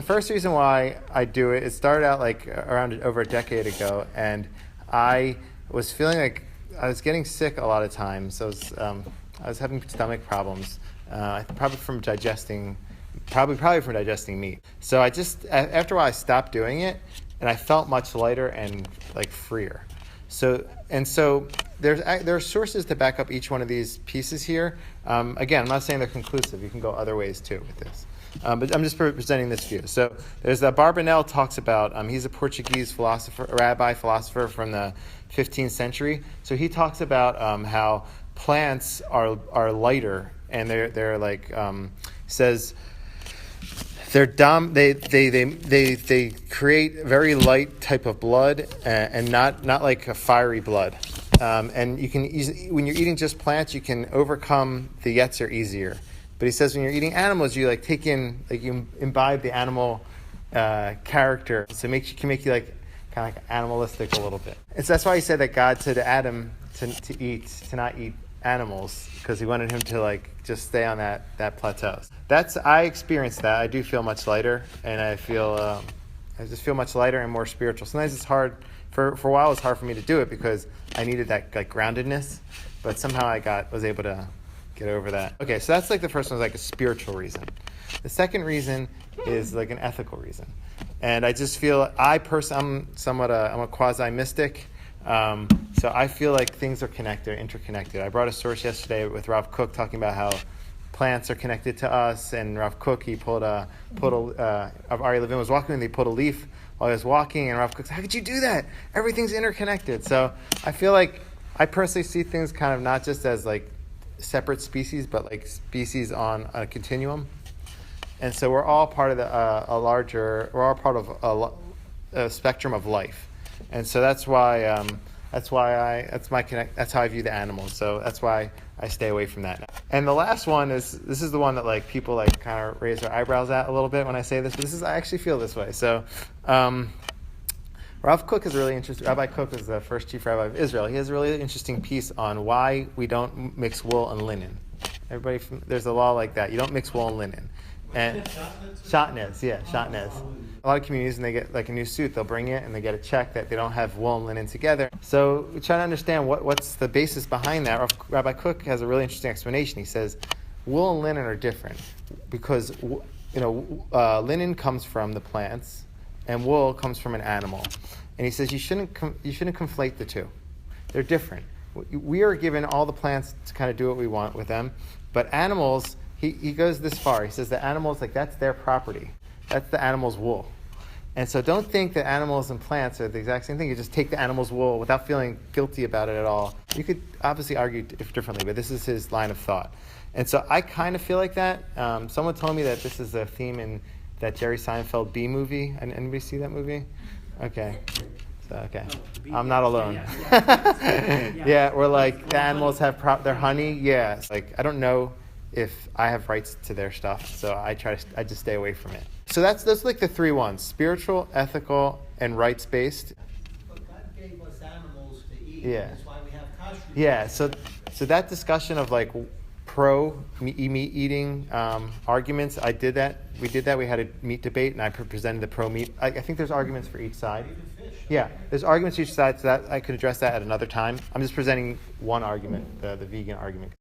the first reason why I do it, it started out like around over a decade ago, and I was feeling like I was getting sick a lot of times. So I was having stomach problems, probably from digesting meat. So I just, after a while, I stopped doing it, and I felt much lighter and like freer. So there are sources to back up each one of these pieces here. Again, I'm not saying they're conclusive. You can go other ways too with this. But I'm just presenting this view. So there's Barbanel talks about, he's a Portuguese rabbi philosopher from the 15th century. So he talks about how plants are lighter, and they're like says they create very light type of blood and not like a fiery blood. And you can when you're eating just plants, you can overcome the yetzer easier. But he says when you're eating animals, you like take in, like you imbibe the animal character. So it can make you like kind of like animalistic a little bit. And so that's why he said that God said to Adam to not eat animals, because he wanted him to like just stay on that plateau. I experienced that. I do feel much lighter, and I just feel much lighter and more spiritual. Sometimes it's hard for a while. It was hard for me to do it because I needed that like groundedness, but somehow I was able to get over that. Okay, so that's like the first one, was like a spiritual reason. The second reason is like an ethical reason, and I just feel I'm a quasi mystic. So I feel like things are interconnected. I brought a source yesterday with Rav Kook talking about how plants are connected to us, and Rav Kook, he Ari Levin was walking and they pulled a leaf while he was walking, and Rav Kook said, "How could you do that? Everything's interconnected." So I feel like I personally see things kind of not just as like separate species, but like species on a continuum. And so we're all part of a spectrum of life. And so that's how I view the animals. So that's why I stay away from that. And the last one is the one that like people like kind of raise their eyebrows at a little bit when I say this. But I actually feel this way. So Rav Kook is really interesting. Rabbi Kook is the first chief rabbi of Israel. He has a really interesting piece on why we don't mix wool and linen. There's a law like that. You don't mix wool and linen. And shatnez. A lot of communities, when they get like a new suit, they'll bring it and they get a check that they don't have wool and linen together. So we try to understand what's the basis behind that. Rabbi Kook has a really interesting explanation. He says wool and linen are different because linen comes from the plants and wool comes from an animal. And he says you shouldn't conflate the two. They're different. We are given all the plants to kind of do what we want with them, but animals. He goes this far. He says the animals, like that's their property. That's the animal's wool. And so don't think that animals and plants are the exact same thing. You just take the animal's wool without feeling guilty about it at all. You could obviously argue differently, but this is his line of thought. And so I kind of feel like that. Someone told me that this is a theme in that Jerry Seinfeld Bee movie. Anybody see that movie? Okay. Okay. I'm not alone. Yeah, where like the animals have their honey. Yeah. Like I don't know if I have rights to their stuff, so I just stay away from it. So those are like the three ones: spiritual, ethical, and rights-based. But God gave us animals to eat. Yeah. That's why we have kashrut. Yeah. So that discussion of like pro meat eating arguments, I did that. We did that. We had a meat debate, and I presented the pro meat. I think there's arguments for each side. Even fish. Yeah, there's arguments for each side, so that I could address that at another time. I'm just presenting one argument, the vegan argument.